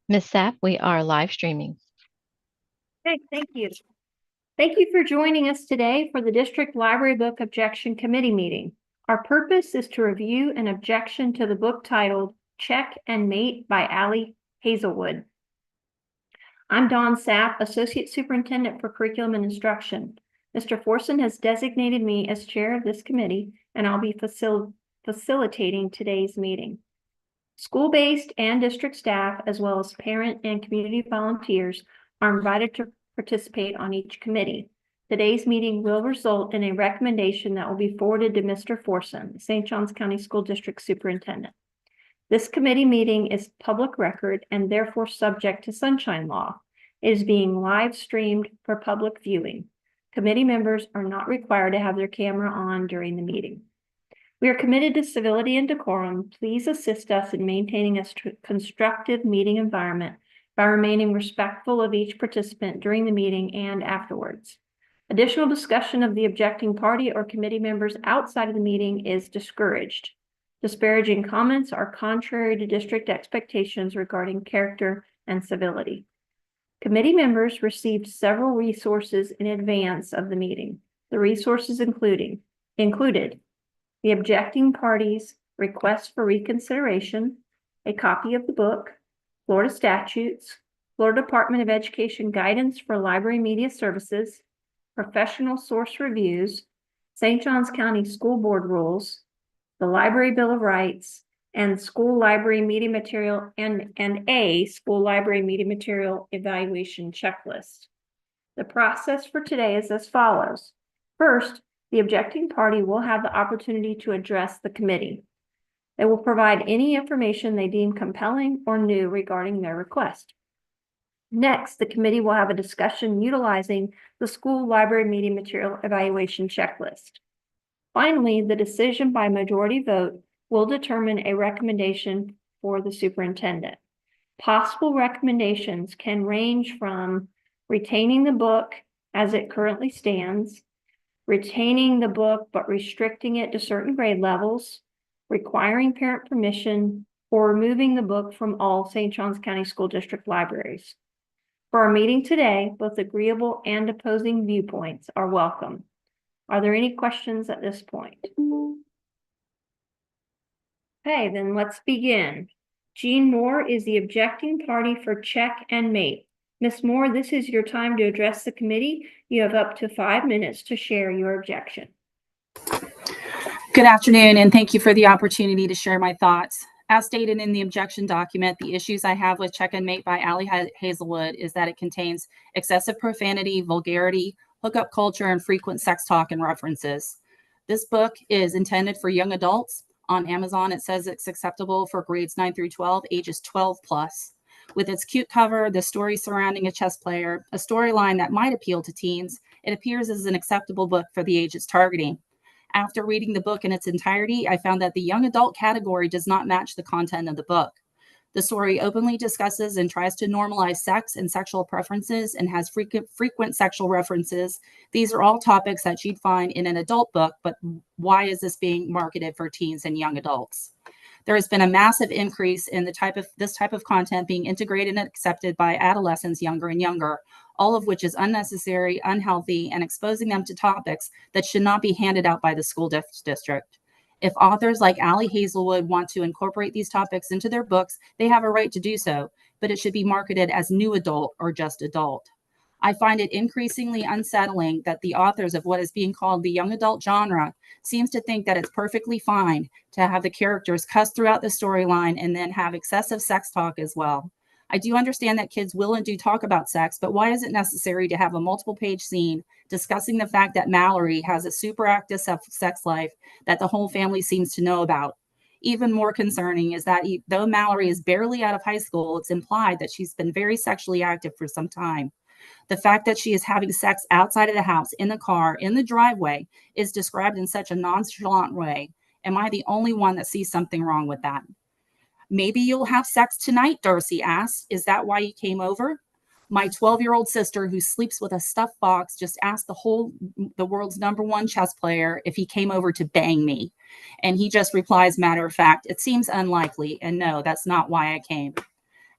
Miss Sapp, we are live streaming. Okay, thank you. Thank you for joining us today for the District Library Book Objection Committee meeting. Our purpose is to review an objection to the book titled Check and Mate by Allie Hazelwood. I'm Dawn Sapp, Associate Superintendent for Curriculum and Instruction. Mr. Forson has designated me as chair of this committee, and I'll be facilitating today's meeting. School-based and district staff, as well as parent and community volunteers, are invited to participate on each committee. Today's meeting will result in a recommendation that will be forwarded to Mr. Forson, St. Johns County School District Superintendent. This committee meeting is public record and therefore subject to sunshine law. It is being live streamed for public viewing. Committee members are not required to have their camera on during the meeting. We are committed to civility and decorum. Please assist us in maintaining a constructive meeting environment by remaining respectful of each participant during the meeting and afterwards. Additional discussion of the objecting party or committee members outside of the meeting is discouraged. Disparaging comments are contrary to district expectations regarding character and civility. Committee members received several resources in advance of the meeting. The resources included the objecting party's request for reconsideration, a copy of the book, Florida statutes, Florida Department of Education guidance for library media services, professional source reviews, St. Johns County School Board rules, the Library Bill of Rights, and school library media material and a school library media material evaluation checklist. The process for today is as follows. First, the objecting party will have the opportunity to address the committee. They will provide any information they deem compelling or new regarding their request. Next, the committee will have a discussion utilizing the school library media material evaluation checklist. Finally, the decision by majority vote will determine a recommendation for the superintendent. Possible recommendations can range from retaining the book as it currently stands, retaining the book but restricting it to certain grade levels, requiring parent permission, or removing the book from all St. Johns County School District libraries. For our meeting today, both agreeable and opposing viewpoints are welcome. Are there any questions at this point? Okay, then let's begin. Jean Moore is the objecting party for Check and Mate. Ms. Moore, this is your time to address the committee. You have up to 5 minutes to share your objection. Good afternoon, and thank you for the opportunity to share my thoughts. As stated in the objection document, the issues I have with Check and Mate by Allie Hazelwood is that it contains excessive profanity, vulgarity, hookup culture, and frequent sex talk and references. This book is intended for young adults. On Amazon, it says it's acceptable for grades 9 through 12, ages 12 plus. With its cute cover, the story surrounding a chess player, a storyline that might appeal to teens, it appears as an acceptable book for the age it's targeting. After reading the book in its entirety, I found that the young adult category does not match the content of the book. The story openly discusses and tries to normalize sex and sexual preferences and has frequent sexual references. These are all topics that you'd find in an adult book, but why is this being marketed for teens and young adults? There has been a massive increase in this type of content being integrated and accepted by adolescents younger and younger, all of which is unnecessary, unhealthy, and exposing them to topics that should not be handed out by the school district. If authors like Allie Hazelwood want to incorporate these topics into their books, they have a right to do so, but it should be marketed as new adult or just adult. I find it increasingly unsettling that the authors of what is being called the young adult genre seems to think that it's perfectly fine to have the characters cuss throughout the storyline and then have excessive sex talk as well. I do understand that kids will and do talk about sex, but why is it necessary to have a multiple page scene discussing the fact that Mallory has a super active sex life that the whole family seems to know about? Even more concerning is that though Mallory is barely out of high school, it's implied that she's been very sexually active for some time. The fact that she is having sex outside of the house, in the car, in the driveway, is described in such a nonchalant way. Am I the only one that sees something wrong with that? Maybe you'll have sex tonight, Darcy asked. Is that why you came over? My 12-year-old sister, who sleeps with a stuffed fox, just asked the world's #1 chess player if he came over to bang me. And he just replies, matter of fact, it seems unlikely. And no, that's not why I came.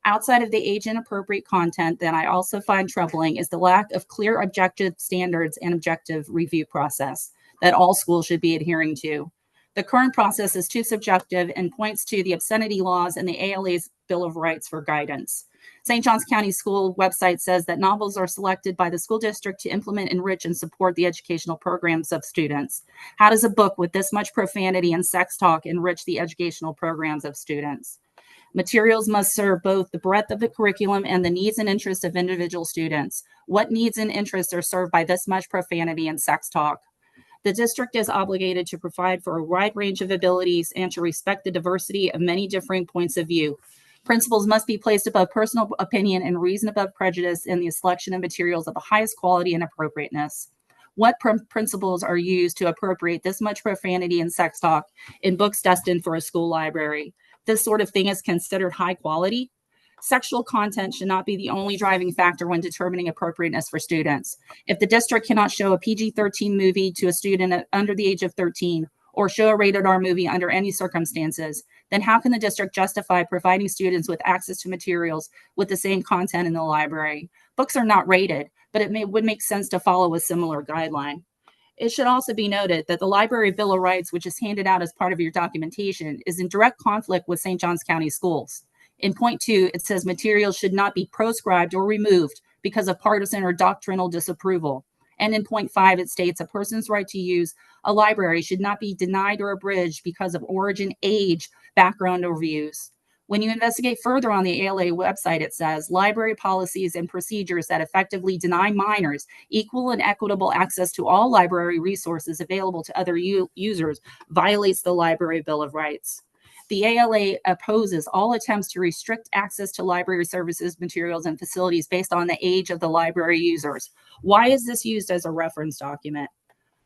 Outside of the age-inappropriate content that I also find troubling is the lack of clear objective standards and objective review process that all schools should be adhering to. The current process is too subjective and points to the obscenity laws and the ALA's Bill of Rights for guidance. St. Johns County School website says that novels are selected by the school district to implement, enrich, and support the educational programs of students. How does a book with this much profanity and sex talk enrich the educational programs of students? Materials must serve both the breadth of the curriculum and the needs and interests of individual students. What needs and interests are served by this much profanity and sex talk? The district is obligated to provide for a wide range of abilities and to respect the diversity of many differing points of view. Principles must be placed above personal opinion and reason above prejudice in the selection of materials of the highest quality and appropriateness. What principles are used to appropriate this much profanity and sex talk in books destined for a school library? This sort of thing is considered high quality. Sexual content should not be the only driving factor when determining appropriateness for students. If the district cannot show a PG-13 movie to a student under the age of 13 or show a rated R movie under any circumstances, then how can the district justify providing students with access to materials with the same content in the library? Books are not rated, but it would make sense to follow a similar guideline. It should also be noted that the Library Bill of Rights, which is handed out as part of your documentation, is in direct conflict with St. Johns County Schools. In point 2, it says materials should not be proscribed or removed because of partisan or doctrinal disapproval. And in point 5, it states a person's right to use a library should not be denied or abridged because of origin, age, background, or views. When you investigate further on the ALA website, it says library policies and procedures that effectively deny minors equal and equitable access to all library resources available to other users violates the Library Bill of Rights. The ALA opposes all attempts to restrict access to library services, materials, and facilities based on the age of the library users. Why is this used as a reference document?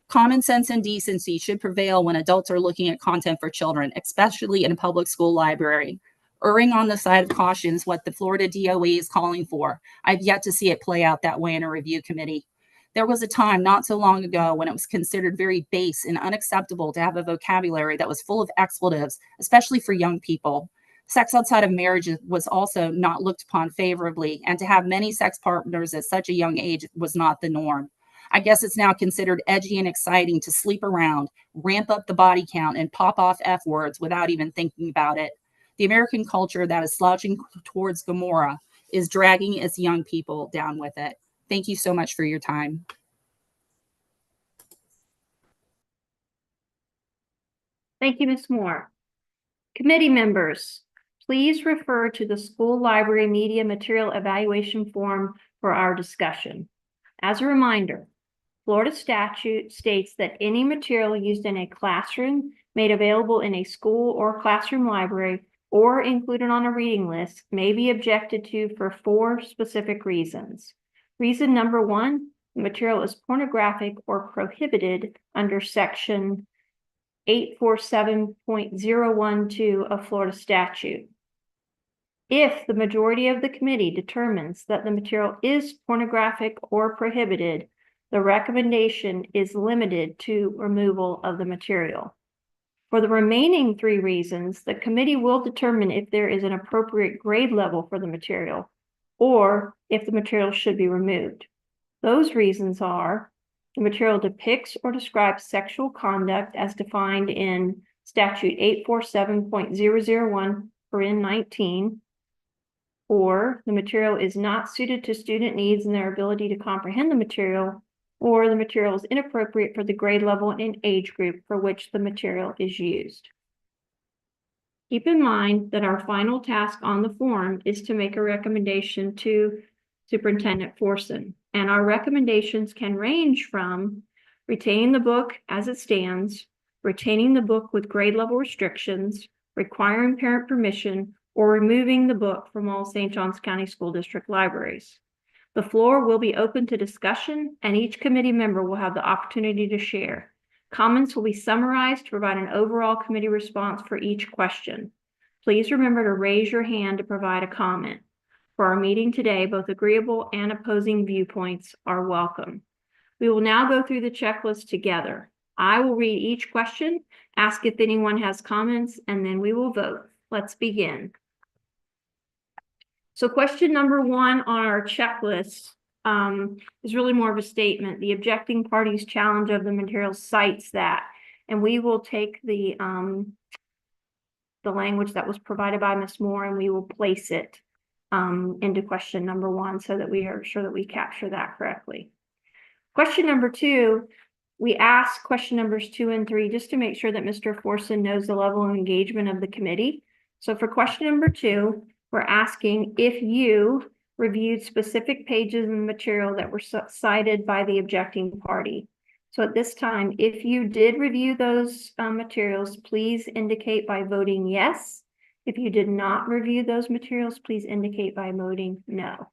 Common sense and decency should prevail when adults are looking at content for children, especially in a public school library. Erring on the side of caution is what the Florida DOE is calling for. I've yet to see it play out that way in a review committee. There was a time not so long ago when it was considered very base and unacceptable to have a vocabulary that was full of expletives, especially for young people. Sex outside of marriage was also not looked upon favorably, and to have many sex partners at such a young age was not the norm. I guess it's now considered edgy and exciting to sleep around, ramp up the body count, and pop off F words without even thinking about it. The American culture that is slouching towards Gomorrah is dragging its young people down with it. Thank you so much for your time. Thank you, Ms. Moore. Committee members, please refer to the school library media material evaluation form for our discussion. As a reminder, Florida statute states that any material used in a classroom, made available in a school or classroom library, or included on a reading list may be objected to for 4 specific reasons. Reason number 1, the material is pornographic or prohibited under section 847.012 of Florida statute. If the majority of the committee determines that the material is pornographic or prohibited, the recommendation is limited to removal of the material. For the remaining 3 reasons, the committee will determine if there is an appropriate grade level for the material or if the material should be removed. Those reasons are: the material depicts or describes sexual conduct as defined in statute 847.001(19), or the material is not suited to student needs and their ability to comprehend the material, or the material is inappropriate for the grade level and age group for which the material is used. Keep in mind that our final task on the form is to make a recommendation to Superintendent Forson, and our recommendations can range from retaining the book as it stands, retaining the book with grade level restrictions, requiring parent permission, or removing the book from all St. Johns County School District libraries. The floor will be open to discussion, and each committee member will have the opportunity to share. Comments will be summarized to provide an overall committee response for each question. Please remember to raise your hand to provide a comment. For our meeting today, both agreeable and opposing viewpoints are welcome. We will now go through the checklist together. I will read each question, ask if anyone has comments, and then we will vote. Let's begin. So question number 1 on our checklist is really more of a statement. The objecting party's challenge of the material cites that, and we will take the language that was provided by Ms. Moore, and we will place it into question number 1 so that we are sure that we capture that correctly. Question number 2, we asked question numbers 2 and 3 just to make sure that Mr. Forson knows the level of engagement of the committee. So for question number 2, we're asking if you reviewed specific pages in the material that were cited by the objecting party. So at this time, if you did review those materials, please indicate by voting yes. If you did not review those materials, please indicate by voting no.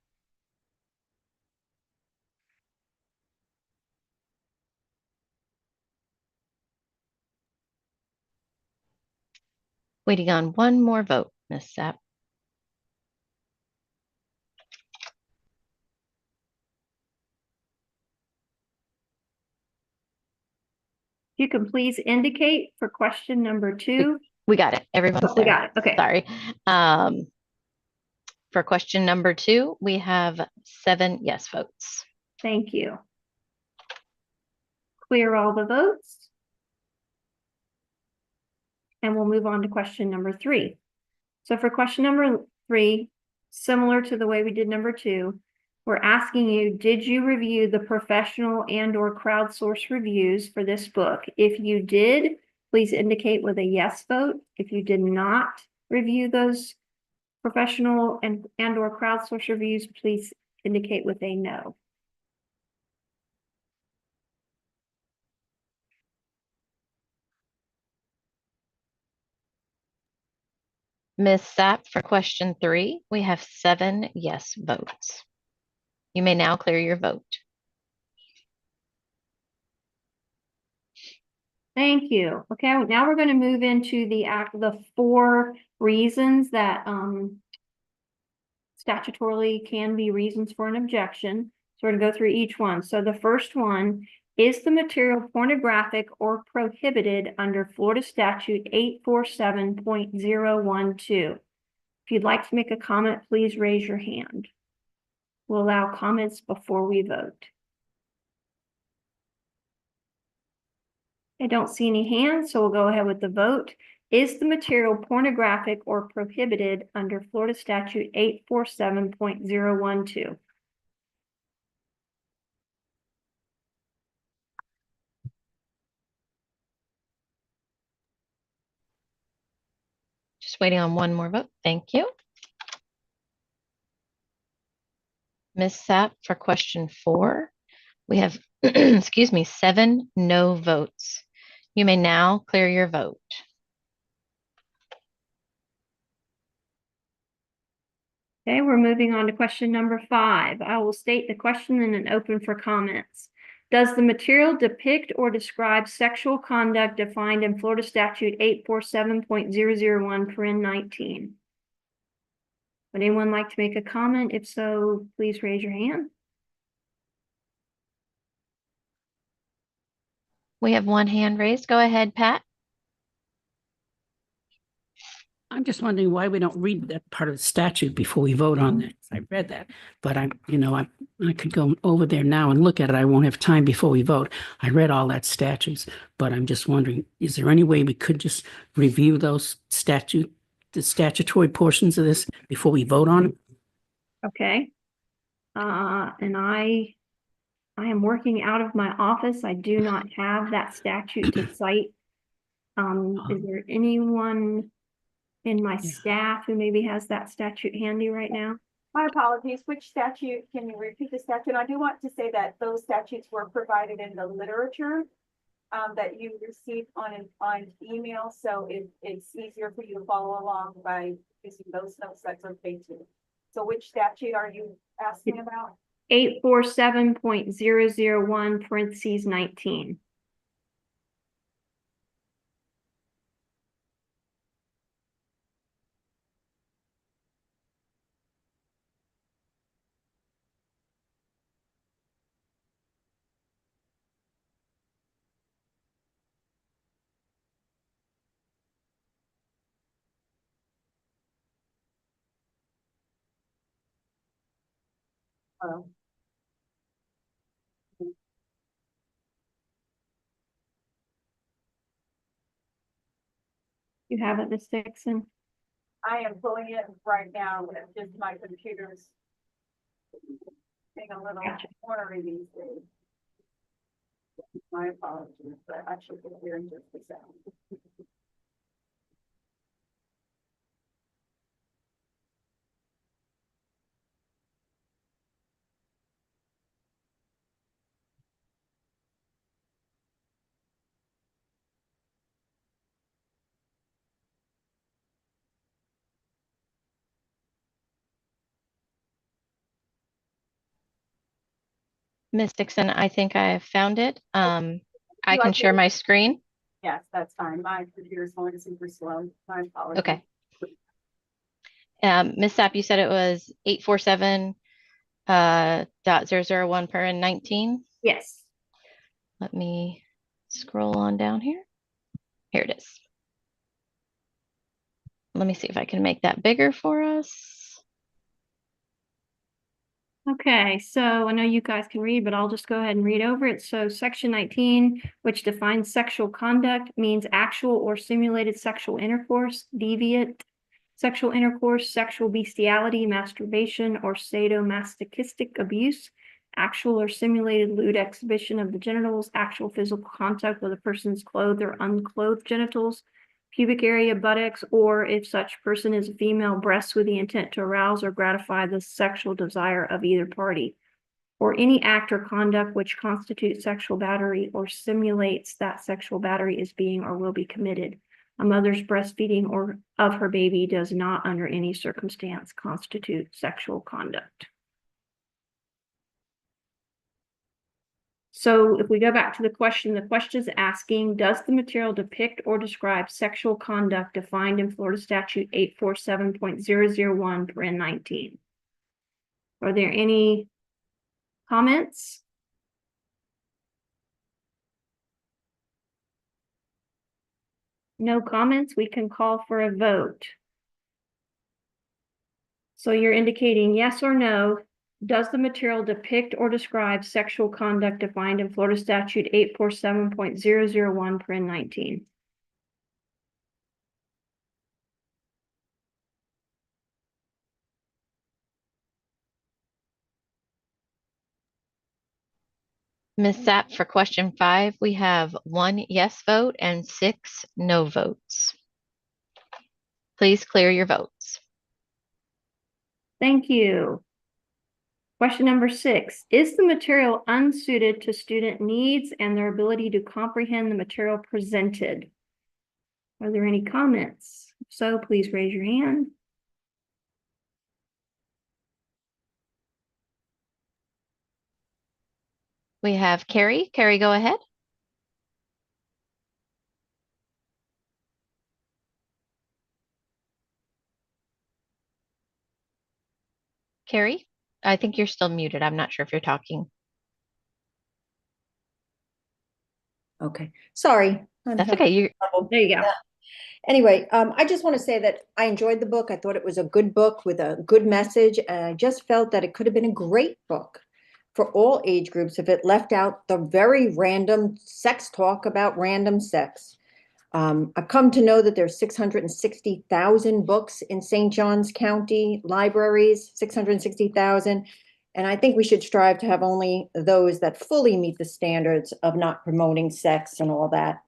Waiting on one more vote, Ms. Sapp. If you can please indicate for question number 2. We got it. Everyone's Oh, we there. got it. Okay. Sorry. For question number 2, we have 7 yes votes. Thank you. Clear all the votes. And we'll move on to question number 3. So for question number 3, similar to the way we did number 2, we're asking you, did you review the professional and/or crowdsourced reviews for this book? If you did, please indicate with a yes vote. If you did not review those professional and/or crowdsourced reviews, please indicate with a no. Ms. Sapp, for question 3, we have 7 yes votes. You may now clear your vote. Thank you. Okay, now we're going to move into the 4 reasons that statutorily can be reasons for an objection. So we're going to go through each one. So the first one, is the material pornographic or prohibited under Florida Statute 847.012? If you'd like to make a comment, please raise your hand. We'll allow comments before we vote. I don't see any hands, so we'll go ahead with the vote. Is the material pornographic or prohibited under Florida Statute 847.012? Just waiting on one more vote. Thank you. Ms. Sapp, for question 4, we have, excuse me, 7 no votes. You may now clear your vote. Okay, we're moving on to question number 5. I will state the question and then open for comments. Does the material depict or describe sexual conduct defined in Florida Statute 847.001(19)? Would anyone like to make a comment? If so, please raise your hand. We have one hand raised. Go ahead, Pat. I'm just wondering why we don't read that part of the statute before we vote on it. I read that, but I could go over there now and look at it. I won't have time before we vote. I read all that statutes, but I'm just wondering, is there any way we could just review the statutory portions of this before we vote on it? Okay. And I am working out of my office. I do not have that statute to cite. Is there anyone in my staff who maybe has that statute handy right now? My apologies. Which statute? Can you repeat the statute? I do want to say that those statutes were provided in the literature that you received on email, so it's easier for you to follow along by using those notes. That's okay too. So which statute are you asking about? 847.001(19). Uh, You have it, Ms. Dixon? I am pulling it right now with just my computer's being a little Gotcha. ornery these days. My apologies, but I should be here in just a second. Ms. Dixon, I think I have found it. I You can like share it? my screen. Yes, that's fine. My computer's going super slow. My apologies. Okay. Ms. Sapp, you said it was 847 .001 per and 19. Yes. Let me scroll on down here. Here it is. Let me see if I can make that bigger for us. Okay, so I know you guys can read, but I'll just go ahead and read over it. So section 19, which defines sexual conduct, means actual or simulated sexual intercourse, deviant sexual intercourse, sexual bestiality, masturbation, or sadomasochistic abuse, actual or simulated lewd exhibition of the genitals, actual physical contact with a person's clothed or unclothed genitals, pubic area, buttocks, or if such person is a female, breasts with the intent to arouse or gratify the sexual desire of either party, or any act or conduct which constitutes sexual battery or simulates that sexual battery is being or will be committed. A mother's breastfeeding or of her baby does not under any circumstance constitute sexual conduct. So if we go back to the question is asking, does the material depict or describe sexual conduct defined in Florida Statute 847.001 paren 19? Are there any comments? No comments, we can call for a vote. So you're indicating yes or no. Does the material depict or describe sexual conduct defined in Florida Statute 847.001 paren 19? Ms. Sapp, for question 5, we have 1 yes vote and 6 no votes. Please clear your votes. Thank you. Question number 6, is the material unsuited to student needs and their ability to comprehend the material presented? Are there any comments? If so, please raise your hand. We have Carrie. Carrie, go ahead. Carrie, I think you're still muted. I'm not sure if you're talking. Okay, sorry. I'm That's having okay. You trouble. There you go. Yeah. Anyway, I just want to say that I enjoyed the book. I thought it was a good book with a good message, and I just felt that it could have been a great book for all age groups if it left out the very random sex talk about random sex. I've come to know that there's 660,000 books in St. Johns County libraries, 660,000. And I think we should strive to have only those that fully meet the standards of not promoting sex and all that.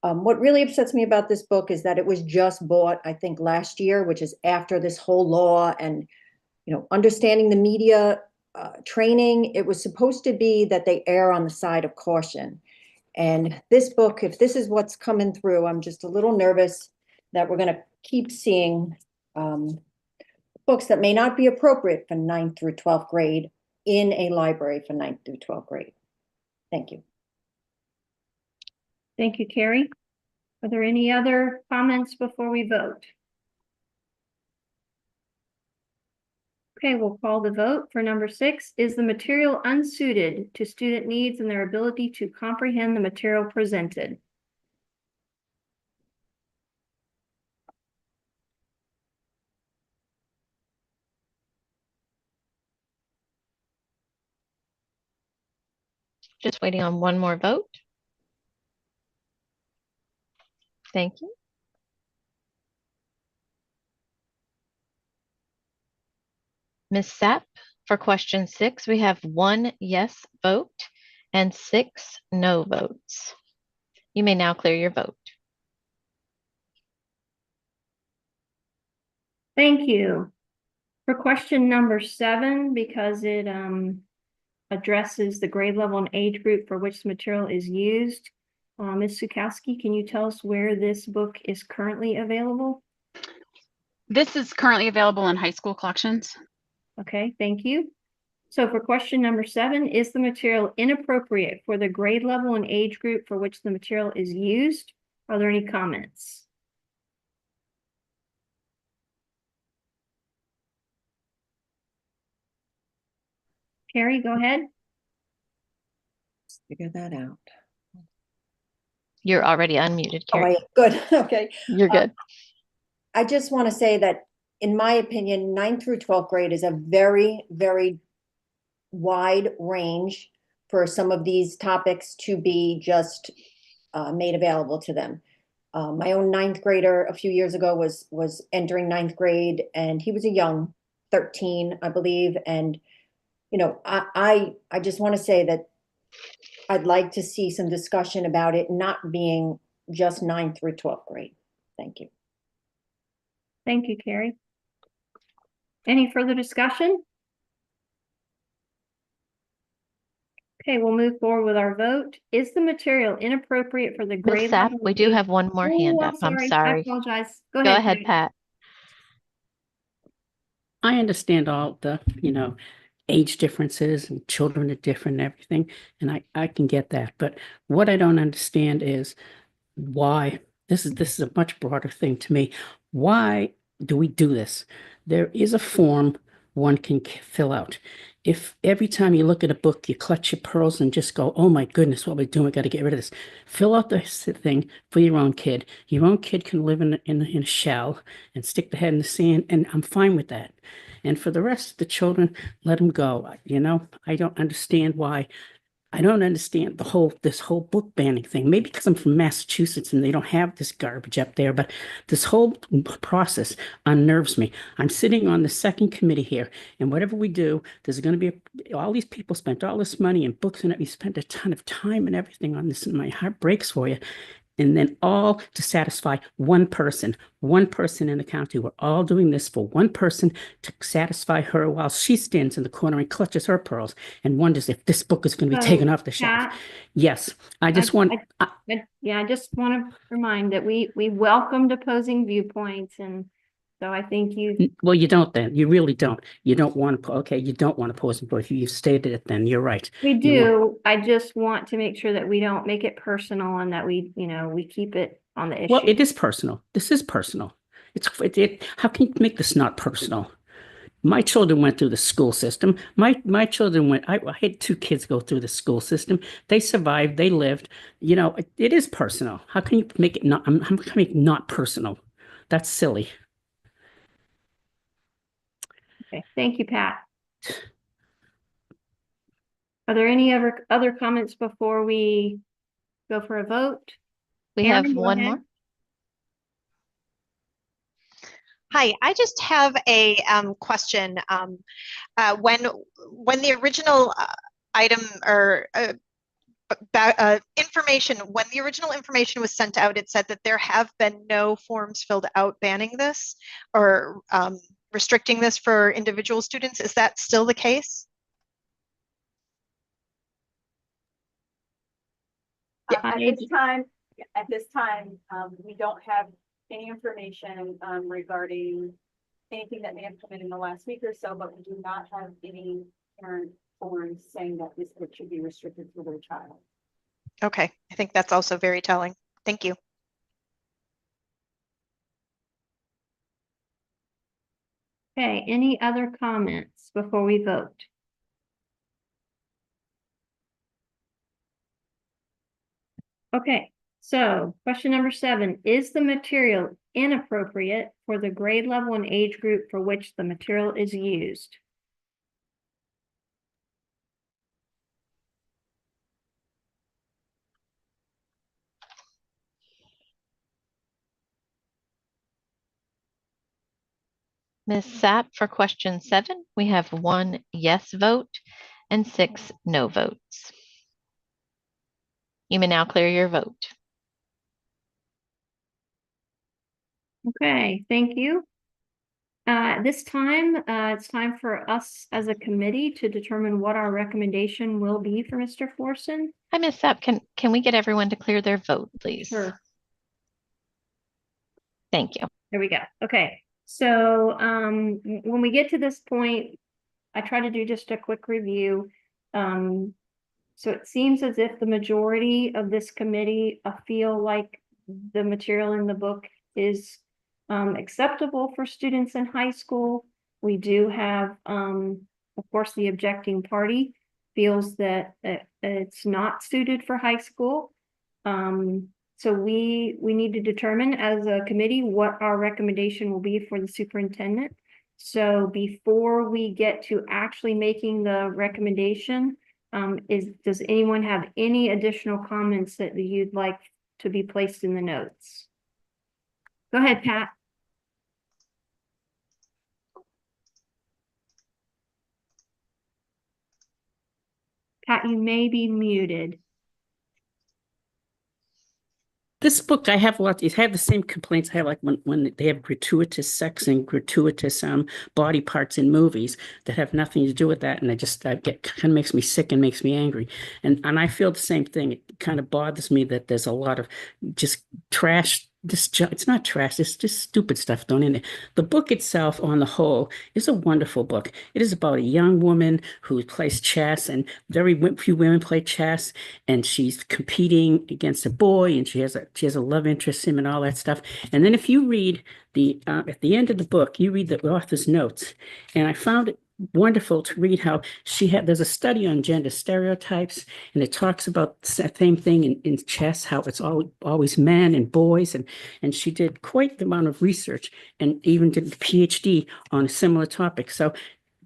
What really upsets me about this book is that it was just bought, I think, last year, which is after this whole law and, understanding the media training. It was supposed to be that they err on the side of caution. And this book, if this is what's coming through, I'm just a little nervous that we're going to keep seeing books that may not be appropriate for 9th through 12th grade in a library for 9th through 12th grade. Thank you. Thank you, Carrie. Are there any other comments before we vote? Okay, we'll call the vote for number 6. Is the material unsuited to student needs and their ability to comprehend the material presented? Just waiting on one more vote. Thank you. Ms. Sapp, for question 6, we have 1 yes vote and 6 no votes. You may now clear your vote. Thank you. For question number 7, because it addresses the grade level and age group for which the material is used, Ms. Sukowski, can you tell us where this book is currently available? This is currently available in high school collections. Okay, thank you. So for question number 7, is the material inappropriate for the grade level and age group for which the material is used? Are there any comments? Carrie, go ahead. Let's figure that out. You're already unmuted, Oh, Carrie. good, okay. You're good. I just want to say that, in my opinion, 9th through 12th grade is a very, very wide range for some of these topics to be just made available to them. My own 9th grader a few years ago was entering 9th grade, and he was a young 13, I believe. And, you know, I just want to say that I'd like to see some discussion about it not being just 9th through 12th grade. Thank you. Thank you, Carrie. Any further discussion? Okay, we'll move forward with our vote. Is the material inappropriate for the Ms. grade Sapp, level? we do have one more hand Oh, up. I'm I sorry. apologize. Go Go ahead. ahead, Patty. Pat. I understand all the, age differences and children are different and everything, and I can get that. But what I don't understand is why this is a much broader thing to me. Why do we do this? There is a form one can fill out. If every time you look at a book, you clutch your pearls and just go, oh my goodness, what are we doing? We got to get rid of this. Fill out this thing for your own kid. Your own kid can live in a shell and stick the head in the sand, and I'm fine with that. And for the rest of the children, let them go. I don't understand why. I don't understand this whole book banning thing. Maybe because I'm from Massachusetts and they don't have this garbage up there, but this whole process unnerves me. I'm sitting on the second committee here, and whatever we do, there's going to be all these people spent all this money and books, and we spent a ton of time and everything on this, and my heart breaks for you. And then all to satisfy one person in the county. We're all doing this for one person to satisfy her while she stands in the corner and clutches her pearls and wonders if this book is going to be So, taken off the shelf. Pat, Yes, I just want. I just want to remind that we welcomed opposing viewpoints, and so I think Well, you don't then. You really don't. You don't want to. Okay, you don't want to pose but if you've stated it, then you're right. we You do. I just want to make sure that we don't make it personal and that we keep it on the issue. Well, it is personal. This is personal. How can you make this not personal? My children went through the school system. My children went, I had 2 kids go through the school system. They survived, they lived. It is personal. How can you make it not, how can you make it not personal? That's silly. Okay, thank you, Pat. Are there any other comments before we go for a vote? We Karen, have go one ahead. more. Hi, I just have a question. When the original item or information, when the original information was sent out, it said that there have been no forms filled out banning this or restricting this for individual students. Is that still the case? At this time, we don't have any information regarding anything that may have come in the last week or so, but we do not have any parent forms saying that this book should be restricted for their child. Okay, I think that's also very telling. Thank you. Okay, any other comments before we vote? Okay, so question number 7, is the material inappropriate for the grade level and age group for which the material is used? Ms. Sapp, for question 7, we have 1 yes vote and 6 no votes. You may now clear your vote. Okay, thank you. This time, it's time for us as a committee to determine what our recommendation will be for Mr. Forson. Hi, Ms. Sapp. Can we get everyone to clear their vote, please? Sure. Thank you. There we go. Okay. So, when we get to this point, I try to do just a quick review. So it seems as if the majority of this committee feel like the material in the book is acceptable for students in high school. We do have, of course, the objecting party feels that it's not suited for high school. So we need to determine as a committee what our recommendation will be for the superintendent. So before we get to actually making the recommendation, does anyone have any additional comments that you'd like to be placed in the notes? Go ahead, Pat. Pat, you may be muted. This book, I have it have the same complaints I have like when they have gratuitous sex and gratuitous body parts in movies that have nothing to do with that, and I get kind of makes me sick and makes me angry, and I feel the same thing. It kind of bothers me that there's a lot of just trash. It's not trash, it's just stupid stuff thrown in there. The book itself, on the whole, is a wonderful book. It is about a young woman who plays chess, and very few women play chess, and she's competing against a boy, and she has a love interest in him and all that stuff. And then if you read at the end of the book, you read the author's notes, and I found it wonderful to read how there's a study on gender stereotypes, and it talks about the same thing in chess, how it's always men and boys, and she did quite the amount of research and even did a PhD on a similar topic. So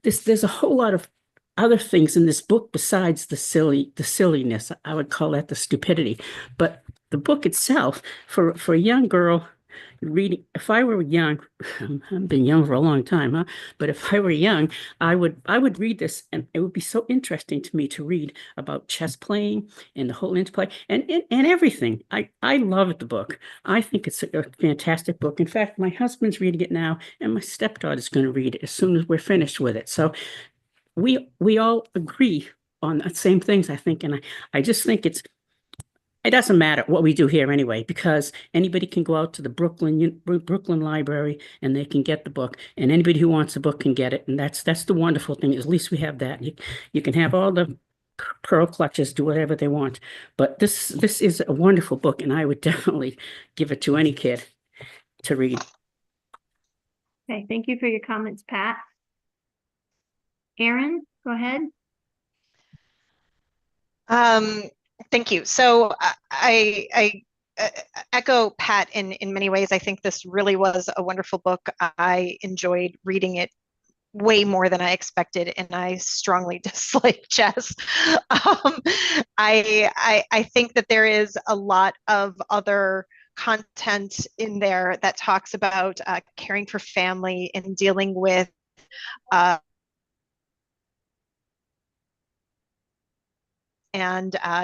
there's a whole lot of other things in this book besides the silliness. I would call that the stupidity. But the book itself, for a young girl reading, if I were young, I've been young for a long time, huh? But if I were young, I would read this, and it would be so interesting to me to read about chess playing and the whole interplay and everything. I love the book. I think it's a fantastic book. In fact, my husband's reading it now, and my stepdaughter's going to read it as soon as we're finished with it. So we all agree on the same things, I think, and I just think it doesn't matter what we do here anyway, because anybody can go out to the Brooklyn Library and they can get the book, and anybody who wants a book can get it, and that's the wonderful thing. At least we have that. You can have all the pearl clutches, do whatever they want, but this is a wonderful book, and I would definitely give it to any kid to read. Okay, thank you for your comments, Pat. Erin, go ahead. Thank you. So I echo Pat in many ways. I think this really was a wonderful book. I enjoyed reading it way more than I expected, and I strongly dislike chess. I think that there is a lot of other content in there that talks about caring for family and dealing with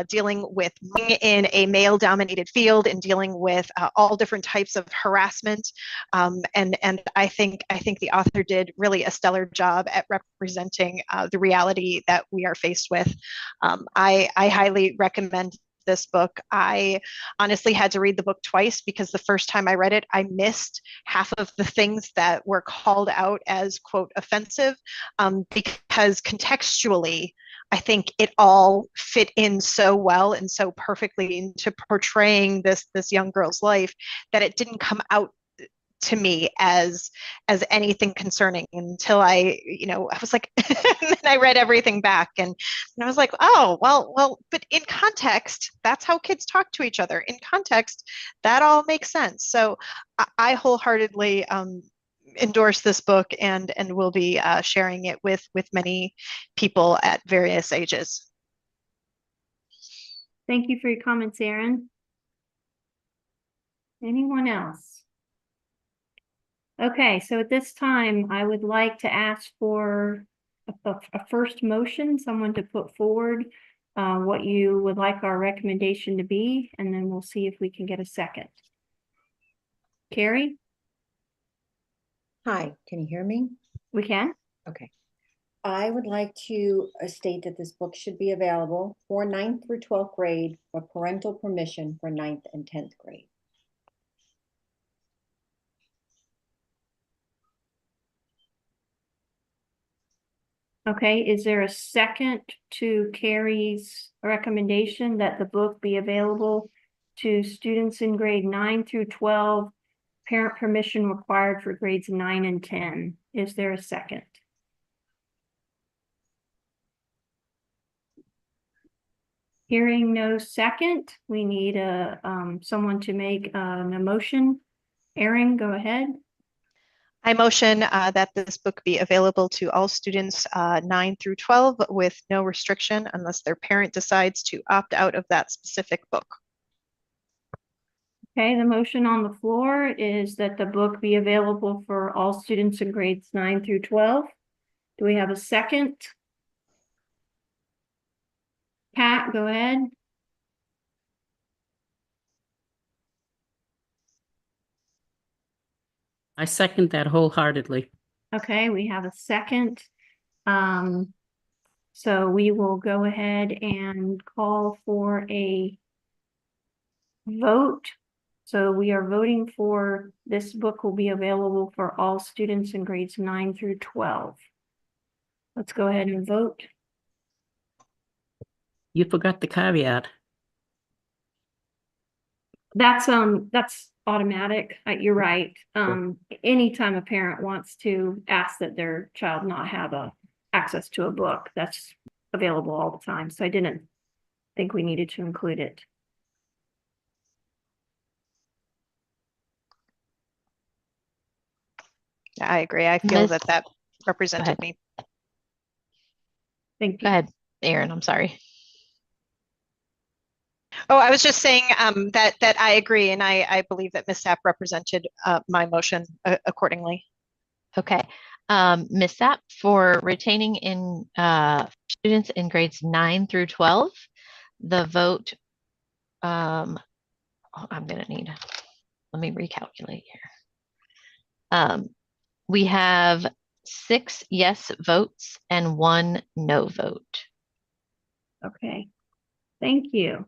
dealing with being in a male-dominated field and dealing with all different types of harassment. And I think the author did really a stellar job at representing the reality that we are faced with. I highly recommend this book. I honestly had to read the book twice because the first time I read it, I missed half of the things that were called out as, quote, offensive, because contextually, I think it all fit in so well and so perfectly into portraying this young girl's life that it didn't come out to me as anything concerning until I was like, and then I read everything back and I was like, oh, well, but in context, that's how kids talk to each other. In context, that all makes sense. So I wholeheartedly endorse this book and will be sharing it with many people at various ages. Thank you for your comments, Erin. Anyone else? Okay, so at this time, I would like to ask for a first motion, someone to put forward what you would like our recommendation to be, and then we'll see if we can get a second. Carrie, Hi, can you hear me? we can? Okay. I would like to state that this book should be available for 9th through 12th grade for parental permission for 9th and 10th grade. Okay, is there a second to Carrie's recommendation that the book be available to students in grade 9 through 12? Parent permission required for grades 9 and 10. Is there a second? Hearing no second, we need someone to make an motion. Erin, go ahead. I motion that this book be available to all students 9 through 12 with no restriction unless their parent decides to opt out of that specific book. Okay, the motion on the floor is that the book be available for all students in grades 9 through 12. Do we have a second? Pat, go ahead. I second that wholeheartedly. Okay, we have a second. So we will go ahead and call for a vote. So we are voting for this book will be available for all students in grades 9 through 12. Let's go ahead and vote. You forgot the caveat. That's automatic. You're right. Anytime a parent wants to ask that their child not have access to a book, that's available all the time. So I didn't think we needed to include it. I agree. I feel Miss- that represented me. Thank Go you. ahead, Erin, I'm sorry. Oh, I was just saying that I agree, and I believe that Ms. Sapp represented my motion accordingly. Okay. Ms. Sapp, for retaining in students in grades 9 through 12, the vote, I'm gonna need, let me recalculate here. We have 6 yes votes and 1 no vote. Okay. Thank you.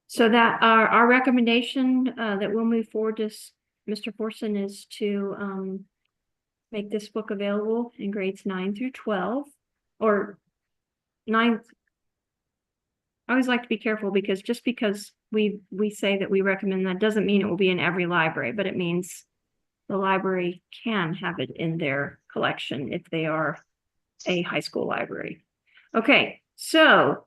So that our recommendation that we'll move forward to Mr. Forson is to make this book available in grades 9 through 12 or 9th. I always like to be careful because just because we say that we recommend that doesn't mean it will be in every library, but it means the library can have it in their collection if they are a high school library. Okay, so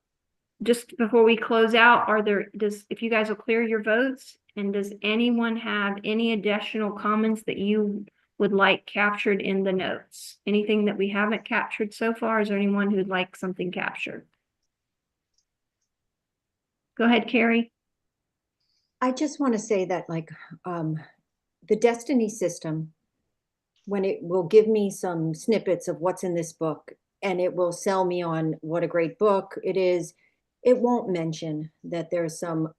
just before we close out, if you guys will clear your votes, and does anyone have any additional comments that you would like captured in the notes? Anything that we haven't captured so far? Is there anyone who'd like something captured? Go ahead, Carrie. I just want to say that the Destiny system, when it will give me some snippets of what's in this book and it will sell me on what a great book it is, it won't mention that there's some,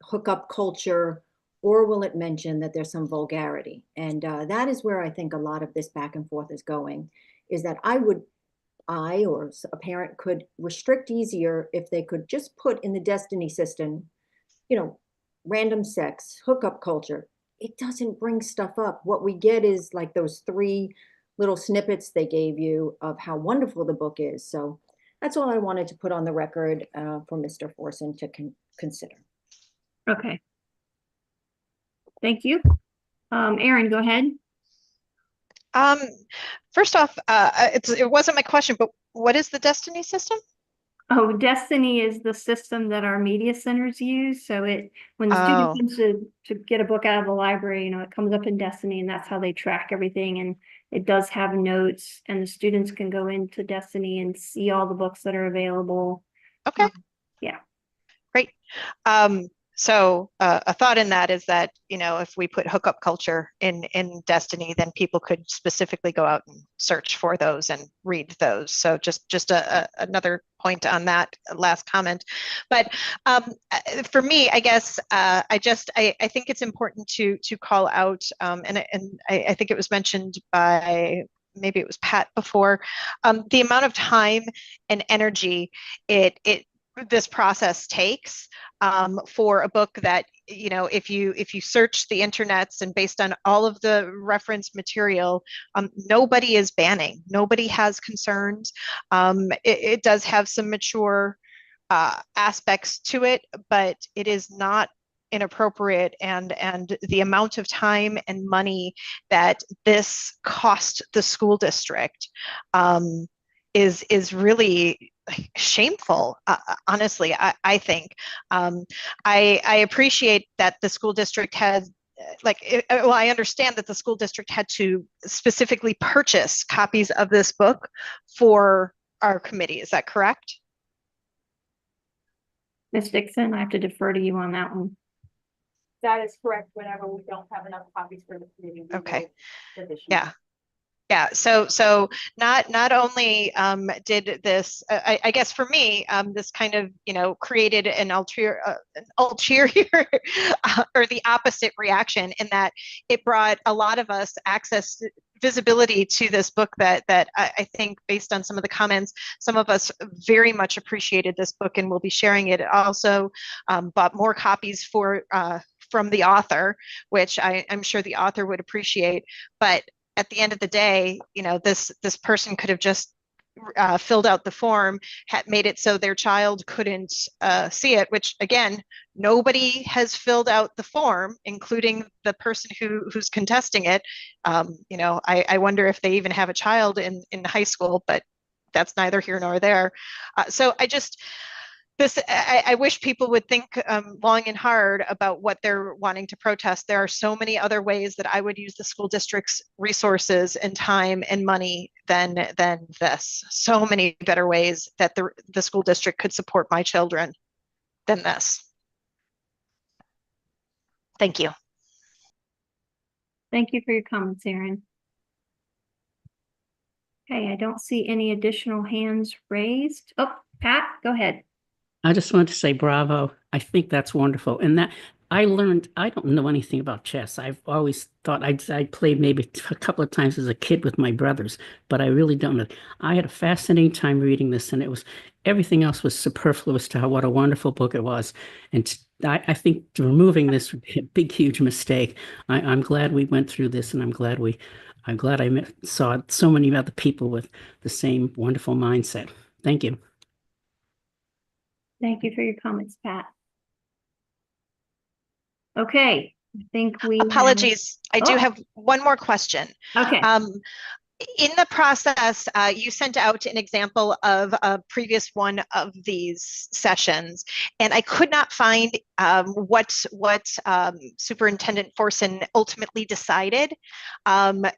hookup culture, or will it mention that there's some vulgarity? And that is where I think a lot of this back and forth is going, is that I or a parent could restrict easier if they could just put in the Destiny system, random sex, hookup culture. It doesn't bring stuff up. What we get is like those 3 little snippets they gave you of how wonderful the book is. So that's all I wanted to put on the record for Mr. Forson to consider. Okay. Thank you. Erin, go ahead. First off, it wasn't my question, but what is the Destiny system? Oh, Destiny is the system that our media centers use. So when the student comes to get a book out of the library, it comes up in Destiny, and that's how they track everything. And it does have notes, and the students can go into Destiny and see all the books that are available. Okay. Yeah. Great. So a thought in that is that, you know, if we put hookup culture in Destiny, then people could specifically go out and search for those and read those. So just another point on that last comment. But for me, I guess I think it's important to call out, and I think it was mentioned by, maybe it was Pat before, the amount of time and energy this process takes for a book that, you know, if you search the internets and based on all of the reference material, nobody is banning, nobody has concerns. It does have some mature aspects to it, but it is not inappropriate, and the amount of time and money that this cost the school district is really shameful. Honestly, I think I appreciate that the school district has, well, I understand that the school district had to specifically purchase copies of this book for our committee. Is that correct? Ms. Dixon, I have to defer to you on that one. That is correct. Whenever we don't have enough copies for the committee. Okay. Yeah. Yeah, so not only did this, I guess for me, this kind of, you know, created an ulterior or the opposite reaction, in that it brought a lot of us access, visibility to this book that I think, based on some of the comments, some of us very much appreciated this book and will be sharing it. It also bought more copies for from the author, which I'm sure the author would appreciate. But at the end of the day, you know, this person could have just filled out the form, had made it so their child couldn't see it, which, again, nobody has filled out the form, including the person who's contesting it. You know, I wonder if they even have a child in high school, but that's neither here nor there. So I wish people would think long and hard about what they're wanting to protest. There are so many other ways that I would use the school district's resources and time and money than this. So many better ways that the school district could support my children than this. Thank you. Thank you for your comments, Erin. Okay, I don't see any additional hands raised. Oh, Pat, go ahead. I just want to say bravo. I think that's wonderful. And that I learned, I don't know anything about chess. I've always thought I played maybe a couple of times as a kid with my brothers, but I really don't know. I had a fascinating time reading this, and everything else was superfluous to what a wonderful book it was. And I think removing this would be a big, huge mistake. I'm glad we went through this, and I'm glad I saw so many other people with the same wonderful mindset. Thank you. Thank you for your comments, Pat. Okay, I think we Apologies. I do Oh. have one more question. Okay. In the process, you sent out an example of a previous one of these sessions, and I could not find what Superintendent Forson ultimately decided.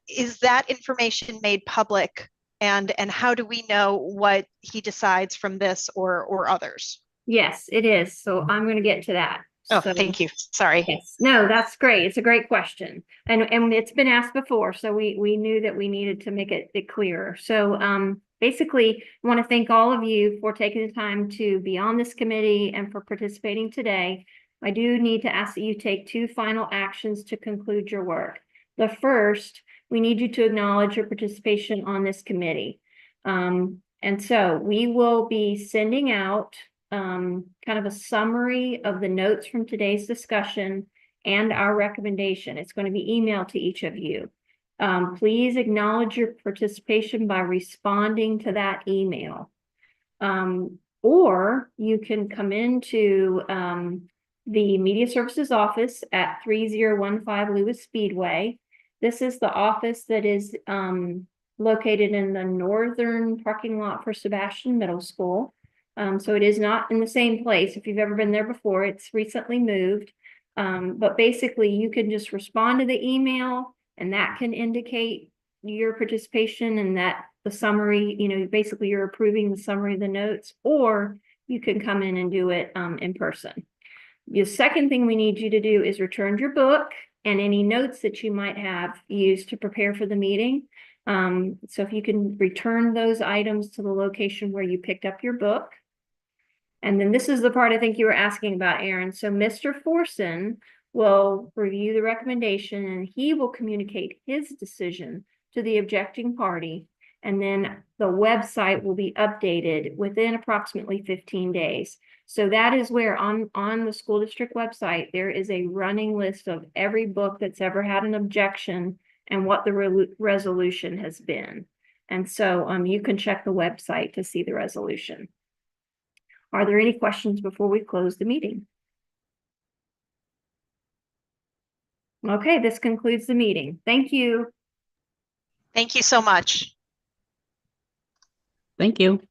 Is that information made public, and how do we know what he decides from this or others? Yes, it is. So I'm going to get to that. Oh, So- thank you. Sorry. Yes, no, that's great. It's a great question. And it's been asked before, so we knew that we needed to make it clearer. So basically, I want to thank all of you for taking the time to be on this committee and for participating today. I do need to ask that you take 2 final actions to conclude your work. The first, we need you to acknowledge your participation on this committee. And so we will be sending out kind of a summary of the notes from today's discussion and our recommendation. It's going to be emailed to each of you. Please acknowledge your participation by responding to that email. Or you can come into the Media Services office at 3015 Lewis Speedway. This is the office that is located in the northern parking lot for Sebastian Middle School. So it is not in the same place. If you've ever been there before, it's recently moved. But basically you can just respond to the email, and that can indicate your participation and that the summary, you know, basically you're approving the summary of the notes, or you can come in and do it in person. The second thing we need you to do is return your book and any notes that you might have used to prepare for the meeting. So if you can return those items to the location where you picked up your book. And then this is the part I think you were asking about, Aaron. So Mr. Forson will review the recommendation and he will communicate his decision to the objecting party. And then the website will be updated within approximately 15 days. So that is where on the school district website, there is a running list of every book that's ever had an objection and what the resolution has been. And so you can check the website to see the resolution. Are there any questions before we close the meeting? Okay, this concludes the meeting. Thank you. Thank you so much. Thank you.